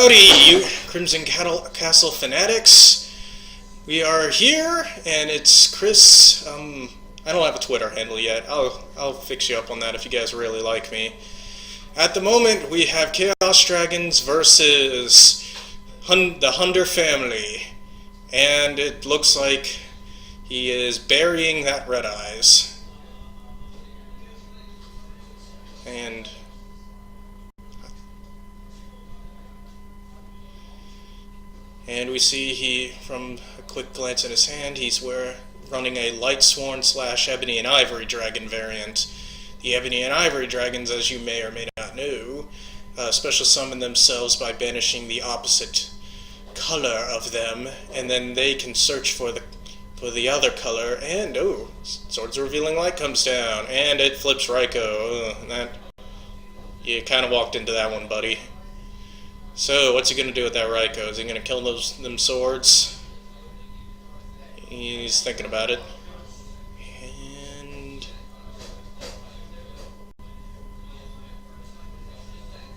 Howdy, you Crimson Castle fanatics. We are here, and it's Chris. I don't have a Twitter handle yet. I'll fix you up on that if you guys really like me. At the moment, we have Chaos Dragons versus the Hunders family, and it looks like he is burying that red eyes. And we see from a quick glance at his hand, he's running a Lightsworn / Ebony and Ivory Dragon variant. The Ebony and Ivory Dragons, as you may or may not know, special summon themselves by banishing the opposite color of them, and then they can search for the other color, and Swords Revealing Light comes down, and it flips Raikou. You kind of walked into that one, buddy. So, what's he going to do with that Raikou? Is he going to kill them swords? He's thinking about it.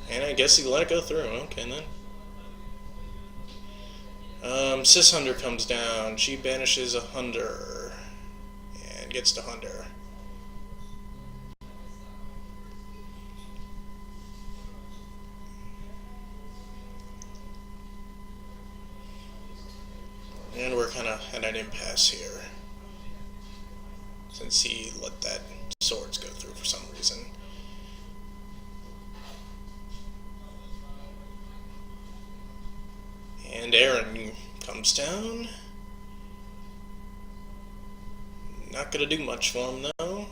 And I guess he let it go through. Okay, then. Sis Hunter comes down. She banishes a Hunter. And gets to Hunter. And we're kind of at an impasse here, since he let that swords go through for some reason. And Aaron comes down. Not gonna do much for him though.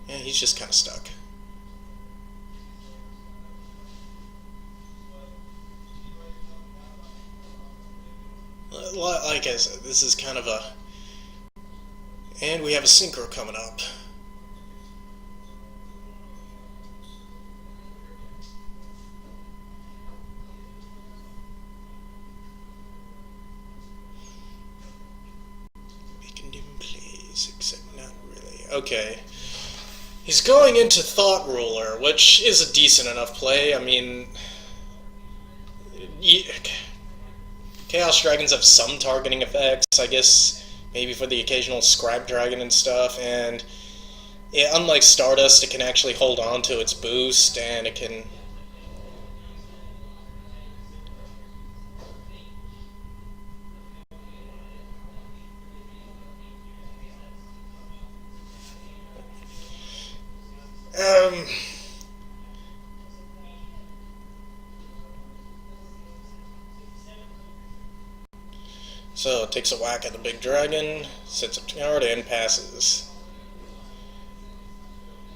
Yeah, he's just kind of stuck. Like I said, this is kind of a... And we have a Synchro coming up. Making different plays, except not really. Okay. He's going into Thought Ruler, which is a decent enough play. I mean... Chaos Dragons have some targeting effects, I guess, maybe for the occasional Scribe Dragon and stuff, and unlike Stardust, it can actually hold on to its boost, and it can... So, it takes a whack at the big dragon, sets a card, and passes.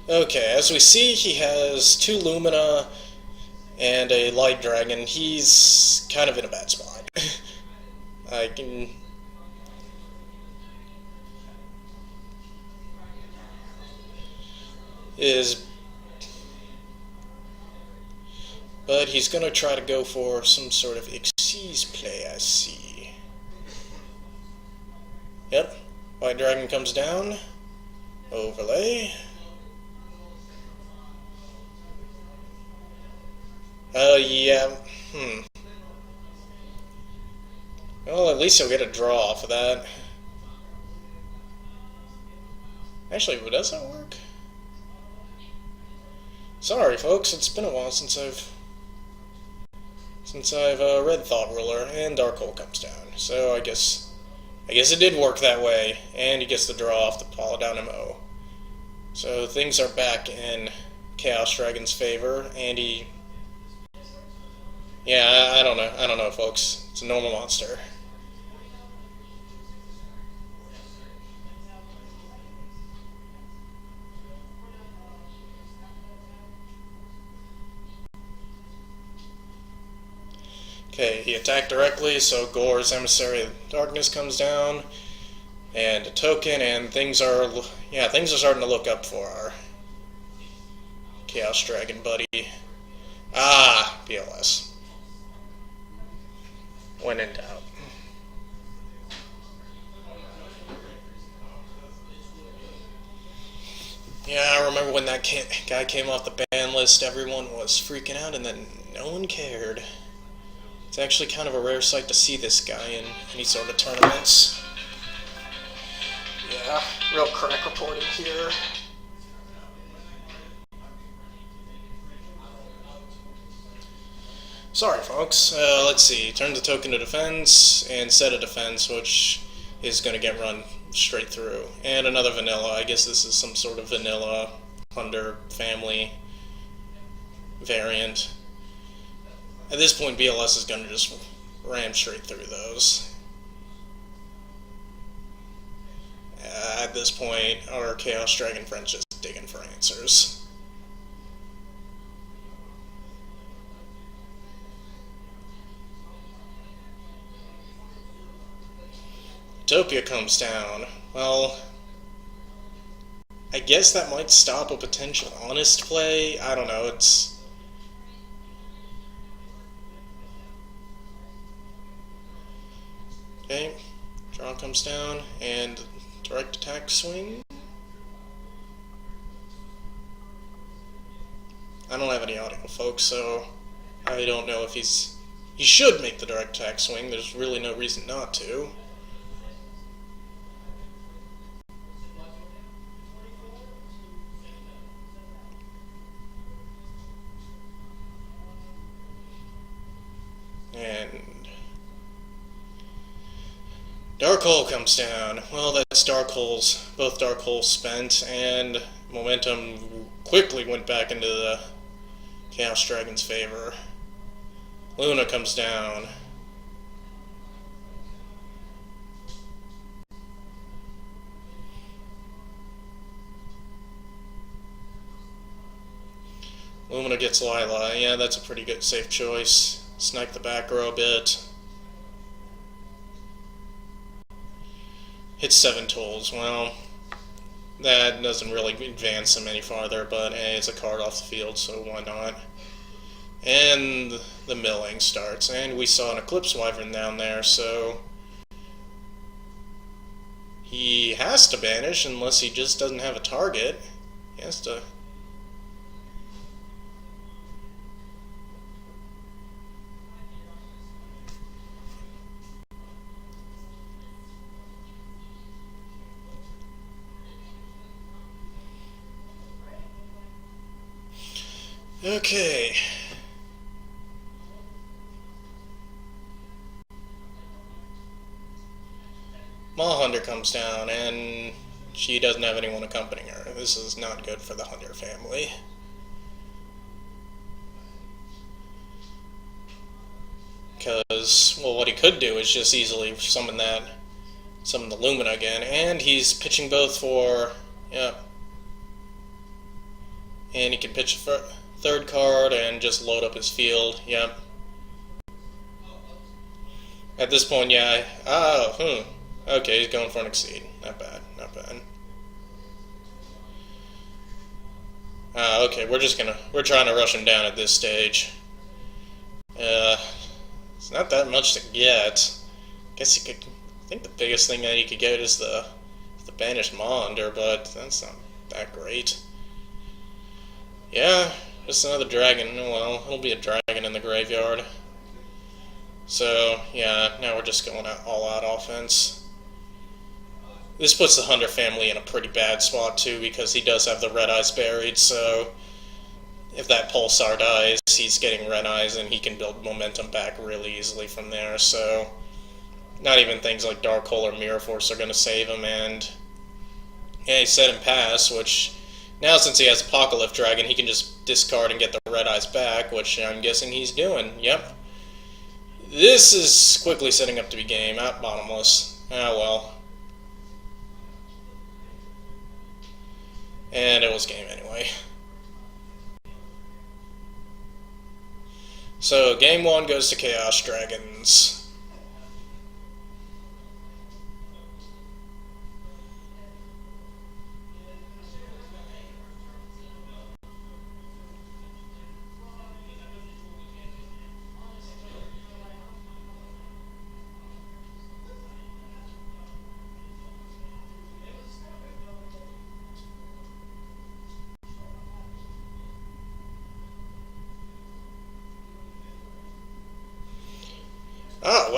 Okay, as we see, he has 2 Lumina and a Light Dragon. He's kind of in a bad spot. But he's gonna try to go for some sort of Xyz play, I see. Yep, White Dragon comes down, overlay. Yeah, Well, at least he'll get a draw off of that. Actually, does that work? Sorry, folks, it's been a while since I've read Thought Ruler, and Dark Hole comes down, so I guess it did work that way, and he gets the draw off the Paladin MO. So things are back in Chaos Dragon's favor, and yeah, I don't know, folks. It's a normal monster. Okay, he attacked directly, so Gore's Emissary of Darkness comes down, and a token, and things are starting to look up for our Chaos Dragon buddy. PLS. When in doubt. Yeah, I remember when that guy came off the ban list, everyone was freaking out, and then No one cared. It's actually kind of a rare sight to see this guy in any sort of tournaments. Yeah, real crack reporting here. Sorry, folks. Let's see. Turn the token to defense and set a defense, which is going to get run straight through. And another vanilla. I guess this is some sort of vanilla Hunter family variant. At this point, BLS is going to just ram straight through those. At this point, our Chaos Dragon friend's just digging for answers. Utopia comes down. Well, I guess that might stop a potential honest play. I don't know, it's... Okay, draw comes down, and direct attack swing. I don't have any audio, folks, so I don't know if he's... He should make the direct attack swing, there's really no reason not to. And Dark Hole comes down. Well, that's Dark Holes. Both Dark Holes spent, and momentum quickly went back into the Chaos Dragon's favor. Luna comes down. Lumina gets Lila. Yeah, that's a pretty good safe choice. Snipe the back row a bit. Hits 7 tools. Well, that doesn't really advance him any farther, but hey, it's a card off the field, so why not? And the milling starts, and we saw an Eclipse Wyvern down there, so he has to banish unless he just doesn't have a target. He has to... Okay. Hunter comes down, and she doesn't have anyone accompanying her. This is not good for the Hunter family. Because, well, what he could do is just easily summon the Lumina again, and he's pitching both for, yeah. And he can pitch a third card and just load up his field, yep. At this point, yeah, okay, he's going for an Exceed. Not bad, not bad. Okay, we're trying to rush him down at this stage. It's not that much to get. Guess he could, I think the biggest thing that he could get is the banished Monder, but that's not that great. Yeah, just another dragon. Well, it'll be a dragon in the graveyard. So, yeah, now we're just going all out offense. This puts the Hunter family in a pretty bad spot, too, because he does have the Red Eyes buried, so if that Pulsar dies, he's getting Red Eyes, and he can build momentum back really easily from there, so not even things like Dark Hole or Mirror Force are going to save him, and yeah, he set him pass, which now since he has Apocalypse Dragon, he can just discard and get the Red Eyes back, which I'm guessing he's doing. Yep. This is quickly setting up to be game. Bottomless. Ah, well. And it was game anyway. So, game 1 goes to Chaos Dragons.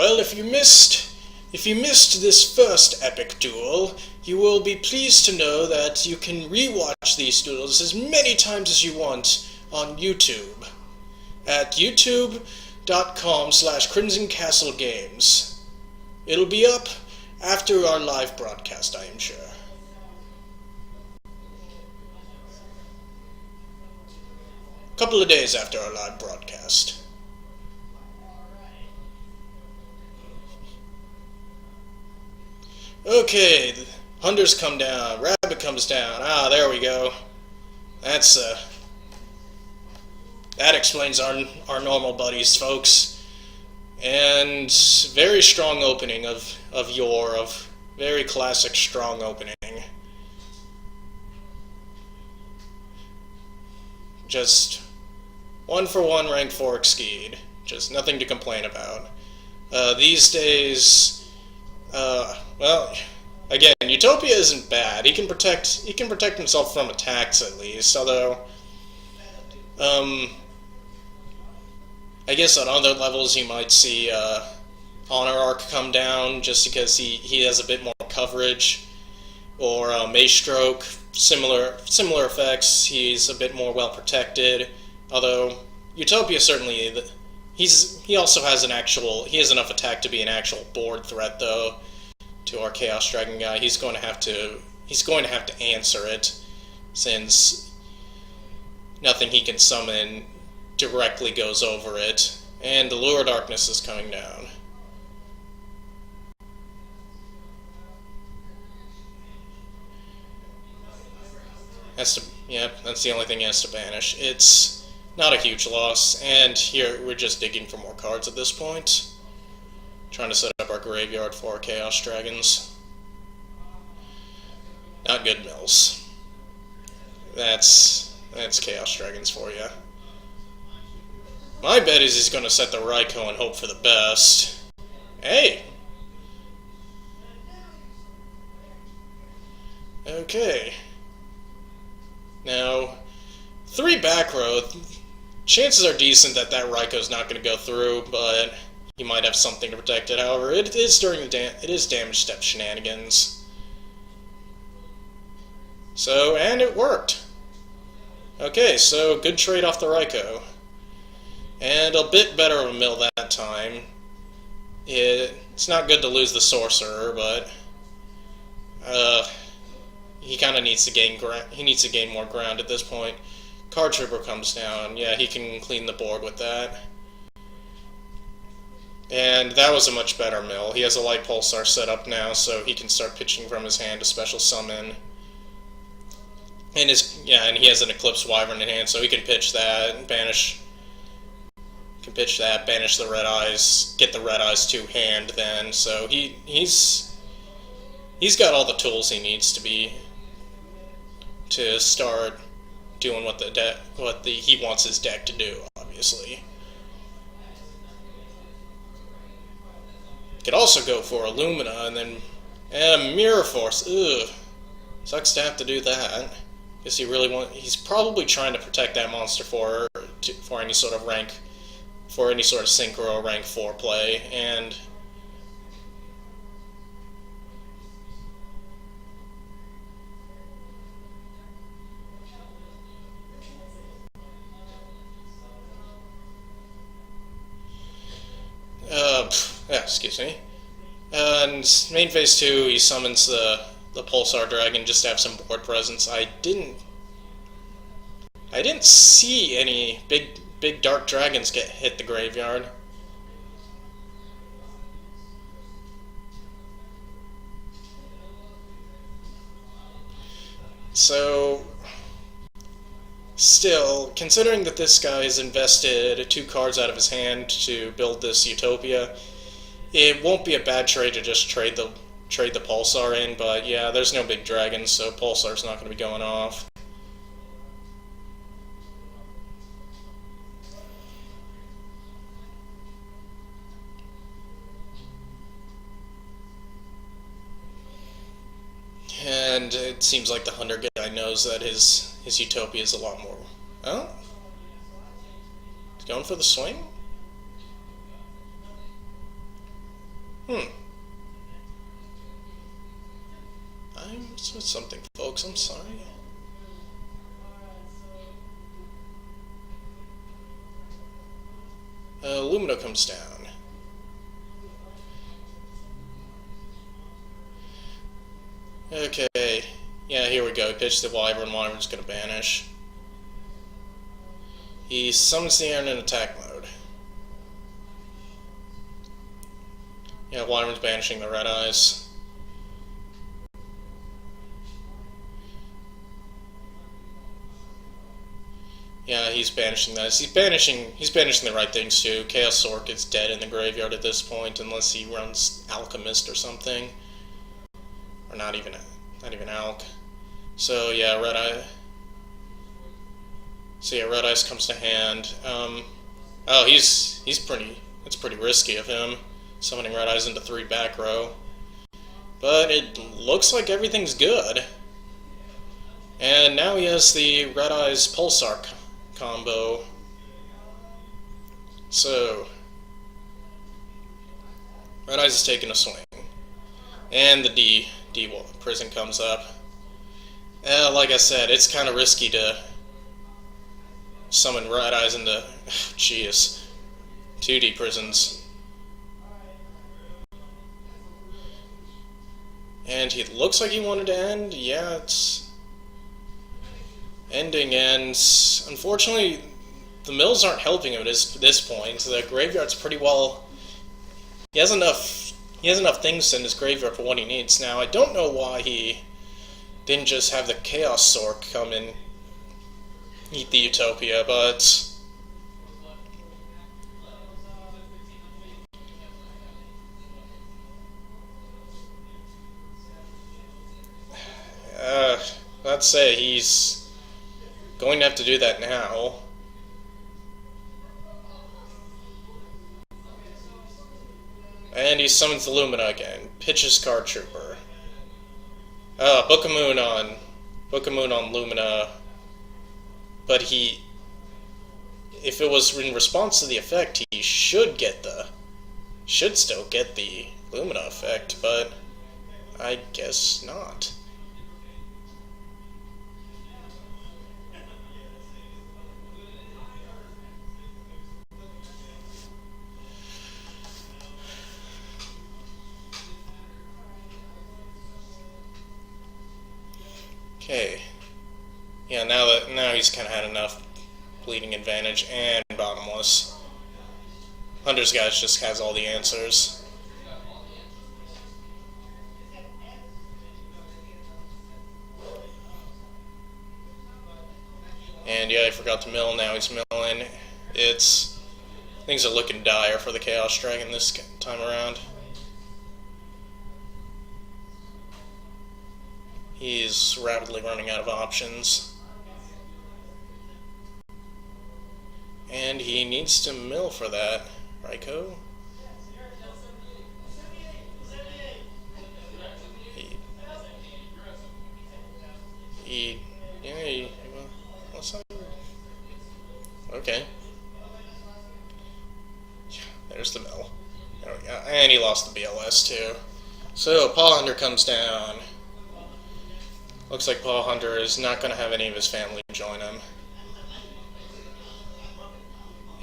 Well, if you missed this first epic duel, you will be pleased to know that you can rewatch these duels as many times as you want on YouTube at youtube.com/Crimson Castle Games. It'll be up after our live broadcast, I am sure. A couple of days after our live broadcast. Okay, the Hunders come down, Rabbit comes down. Ah, there we go. That explains our normal buddies, folks. And very strong opening of very classic strong opening. Just 1-for-1 rank 4 Xyz. Just nothing to complain about. These days, well, again, Utopia isn't bad. He can protect himself from attacks at least. Although, I guess on other levels you might see Honor Arc come down just because he has a bit more coverage, or Mace Stroke, similar effects. He's a bit more well protected. Although Utopia certainly he also has enough attack to be an actual board threat though. To our Chaos Dragon guy, he's going to have to answer it, since nothing he can summon directly goes over it, and the Lure of Darkness is coming down. That's the only thing he has to banish. It's not a huge loss, and here we're just digging for more cards at this point. Trying to set up our graveyard for our Chaos Dragons. Not good mills. That's Chaos Dragons for you. My bet is he's going to set the Raikou and hope for the best. Hey! Okay. Now, 3 back row. Chances are decent that Raikou's not going to go through, but he might have something to protect it. However, it is damage step shenanigans. So, and it worked. Okay, so good trade off the Raikou. And a bit better of a mill that time. It's not good to lose the Sorcerer, but he kind of needs to gain more ground at this point. Card Trooper comes down. Yeah, he can clean the board with that. And that was a much better mill. He has a Light Pulsar set up now, so he can start pitching from his hand to special summon. And he has an Eclipse Wyvern in hand, so he can pitch that and banish the Red Eyes, get the Red Eyes to hand then. So he's got all the tools he needs to start doing what he wants his deck to do, obviously. Could also go for Illumina and then Mirror Force. Ugh, sucks to have to do that. Guess he's probably trying to protect that monster for any sort of Synchro rank 4 play, and excuse me. And main phase 2, he summons the Pulsar Dragon just to have some board presence. I didn't see any big dark dragons hit the graveyard. So, still, considering that this guy has invested 2 cards out of his hand to build this Utopia, it won't be a bad trade to just trade the Pulsar in, but yeah, there's no big dragons, so Pulsar's not going to be going off. And it seems like the Hunter guy knows that his Utopia is a lot more... Oh? He's going for the swing? Hmm. I missed something, folks. I'm sorry. Lumina comes down. Okay. Yeah, here we go. He pitched the Wyvern. Wyvern's gonna banish. He summons the Aaron in attack mode. Yeah, Wyvern's banishing the Red Eyes. Yeah, he's banishing that. He's banishing the right things too. Chaos Sork is dead in the graveyard at this point, unless he runs Alchemist or something. Or not even Alch. So yeah, Red Eye. So yeah, Red Eyes comes to hand. Oh, he's pretty. It's pretty risky of him, summoning Red Eyes into 3 back row. But it looks like everything's good. And now he has the Red Eyes Pulsar combo. So Red Eyes is taking a swing, and the D prison comes up. Like I said, it's kind of risky to summon Red Eyes into, jeez, 2D prisons. And he looks like he wanted to end. Yeah, it's ending, and unfortunately, the mills aren't helping him at this point. So the graveyard's pretty well. He has enough things in his graveyard for what he needs. Now, I don't know why he didn't just have the Chaos Sork come and eat the Utopia, but let's say he's going to have to do that now. And he summons the Lumina again. Pitches Card Trooper. Book of Moon on Lumina. But if it was in response to the effect, he should still get the Lumina effect, but I guess not. Okay. Yeah, now he's kind of had enough bleeding advantage and bottomless. Hunders guys just has all the answers. And yeah, I forgot to mill. Now he's milling. Things are looking dire for the Chaos Dragon this time around. He's rapidly running out of options. And he needs to mill for that. Raiko? Okay. There's the mill. There we go. And he lost the BLS too. So, Paw Hunter comes down. Looks like Paw Hunter is not going to have any of his family join him.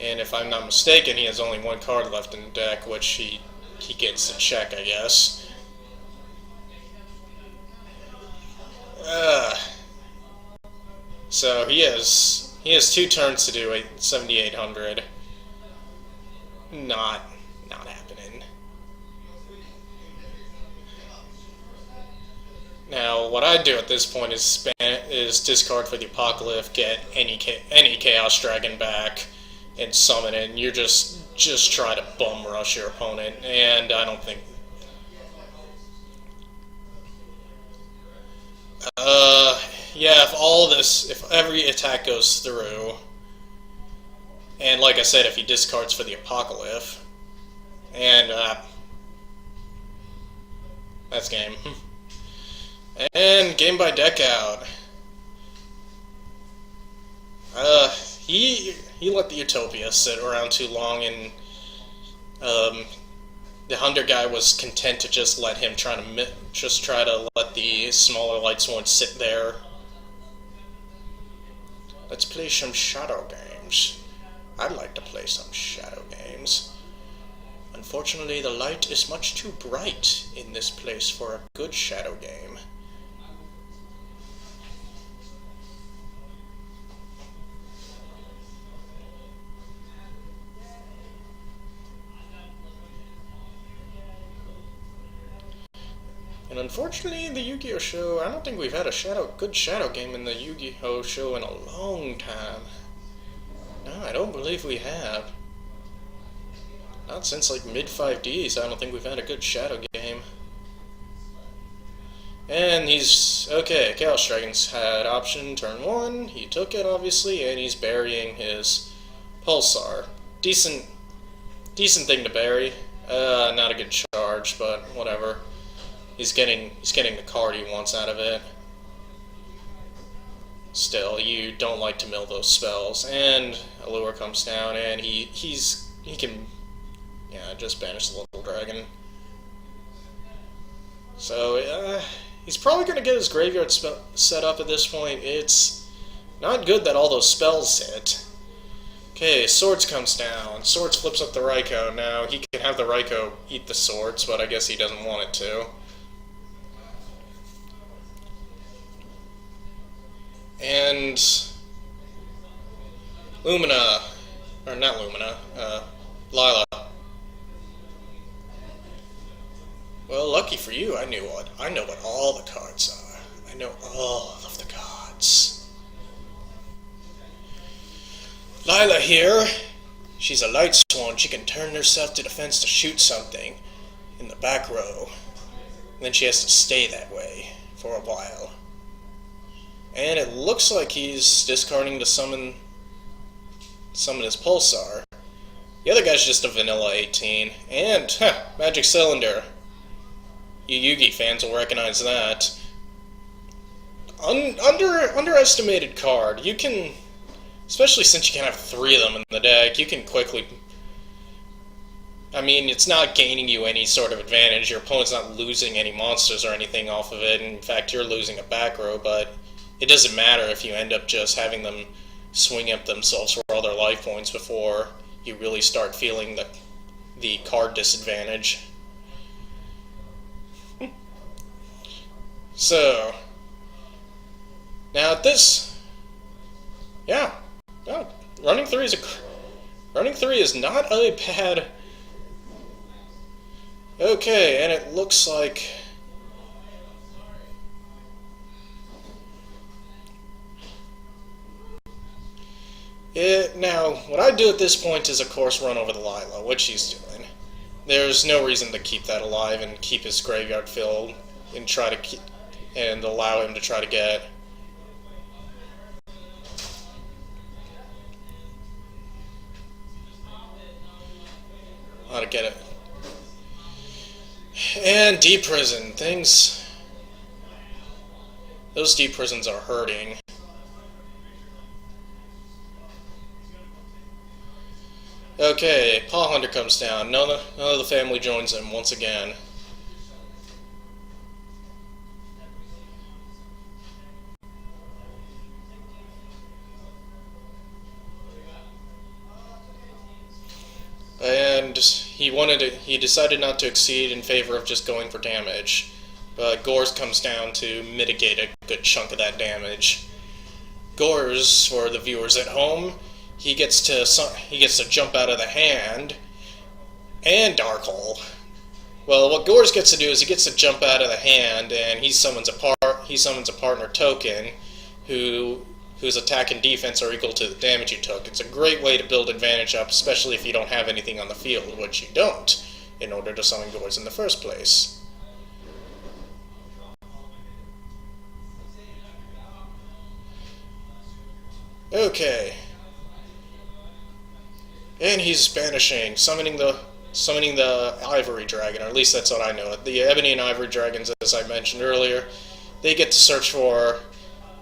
And if I'm not mistaken, he has only 1 card left in the deck, which he gets to check, I guess. So he has 2 turns to do 7,800. Not happening. Now, what I'd do at this point is discard for the Apocalypse, get any Chaos Dragon back, and summon it. And you're just try to bum rush your opponent. And I don't think. Yeah, if every attack goes through, and like I said, if he discards for the Apocalypse, and that's game. And game by deck out. He let the Utopia sit around too long, and the Hunter guy was content to just let him try to let the smaller light sworn sit there. Let's play some shadow games. I'd like to play some shadow games. Unfortunately, the light is much too bright in this place for a good shadow game. And unfortunately, in the Yu-Gi-Oh! Show, I don't think we've had a good shadow game in the Yu-Gi-Oh! Show in a long time. No, I don't believe we have. Not since like mid-5Ds, I don't think we've had a good shadow game. And he's... okay, Chaos Dragon's had option turn 1, he took it obviously, and he's burying his Pulsar. Decent thing to bury. Not a good charge, but whatever. He's getting the card he wants out of it. Still, you don't like to mill those spells. And Allure comes down, and he can, yeah, just banish the little dragon. So he's probably gonna get his graveyard set up at this point. It's not good that all those spells hit. Okay, Swords comes down. Swords flips up the Raikou. Now he can have the Raikou eat the Swords, but I guess he doesn't want it to. And Lumina, or not Lumina, Lila. Well, lucky for you, I know what all the cards are. I know all of the cards. Lila here. She's a light sworn. She can turn herself to defense to shoot something in the back row. And then she has to stay that way for a while. And it looks like he's discarding to summon his Pulsar. The other guy's just a vanilla 18. And, Magic Cylinder. You Yugi fans will recognize that. Underestimated card. You can, especially since you can have 3 of them in the deck, you can quickly... I mean, it's not gaining you any sort of advantage. Your opponent's not losing any monsters or anything off of it. In fact, you're losing a back row, but it doesn't matter if you end up just having them swing up themselves for all their life points before you really start feeling the card disadvantage. So, now at this, yeah, no, running 3 is not a bad. Okay, and it looks like now, what I do at this point is, of course, run over the Lila, which he's doing. There's no reason to keep that alive and keep his graveyard filled and try to and allow him to try to get how to get it. And deep prison things. Those deep prisons are hurting. Okay, Paw Hunter comes down. None of the family joins him once again. And he decided not to exceed in favor of just going for damage. But Gores comes down to mitigate a good chunk of that damage. Gores, for the viewers at home, he gets to jump out of the hand and Dark Hole. Well, what Gores gets to do is he gets to jump out of the hand and he summons a partner token whose attack and defense are equal to the damage you took. It's a great way to build advantage up, especially if you don't have anything on the field, which you don't, in order to summon Gores in the first place. Okay. And he's banishing, summoning the Ivory Dragon, or at least that's what I know. The Ebony and Ivory Dragons, as I mentioned earlier, they get to search for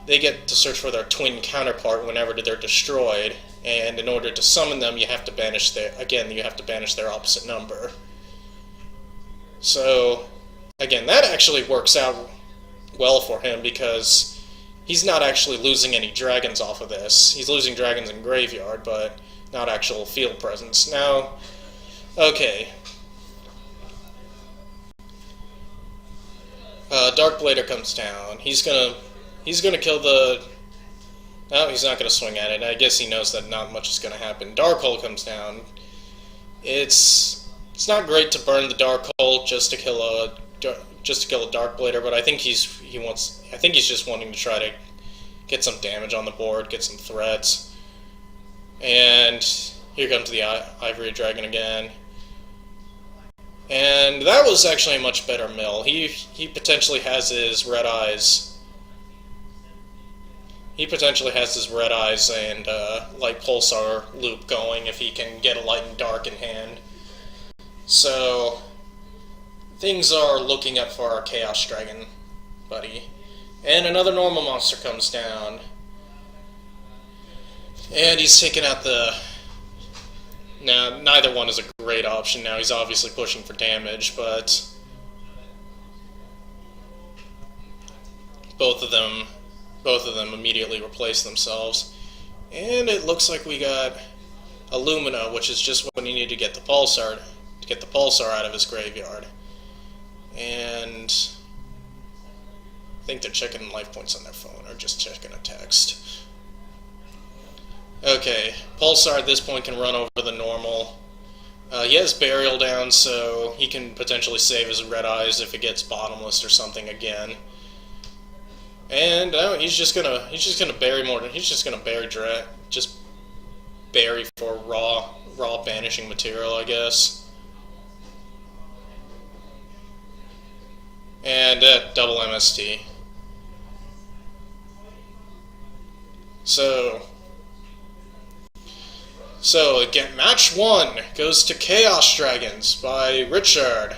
their twin counterpart whenever they're destroyed, and in order to summon them, you have to banish their opposite number. So, again, that actually works out well for him because he's not actually losing any dragons off of this. He's losing dragons in graveyard, but not actual field presence. Now, okay. Darkblader comes down. He's gonna kill the... No, he's not gonna swing at it. I guess he knows that not much is gonna happen. Darkhold comes down. It's not great to burn the Darkhold just to kill a Darkblader, but I think he's just wanting to try to get some damage on the board, get some threats. And here comes the Ivory Dragon again. And that was actually a much better mill. He potentially has his Red Eyes. He potentially has his Red Eyes and Light Pulsar loop going if he can get a Light and Dark in hand. So things are looking up for our Chaos Dragon buddy. And another normal monster comes down. And he's taking out the... Now, neither one is a great option now. He's obviously pushing for damage, but both of them immediately replace themselves. And it looks like we got Illumina, which is just what he needed to get the Pulsar out of his graveyard. And I think they're checking life points on their phone, or just checking a text. Okay, Pulsar at this point can run over the normal. He has Burial down, so he can potentially save his Red Eyes if it gets bottomless or something again. And he's just gonna bury more. He's just gonna bury for raw banishing material, I guess. And double MST. So again, match 1 goes to Chaos Dragons by Richard.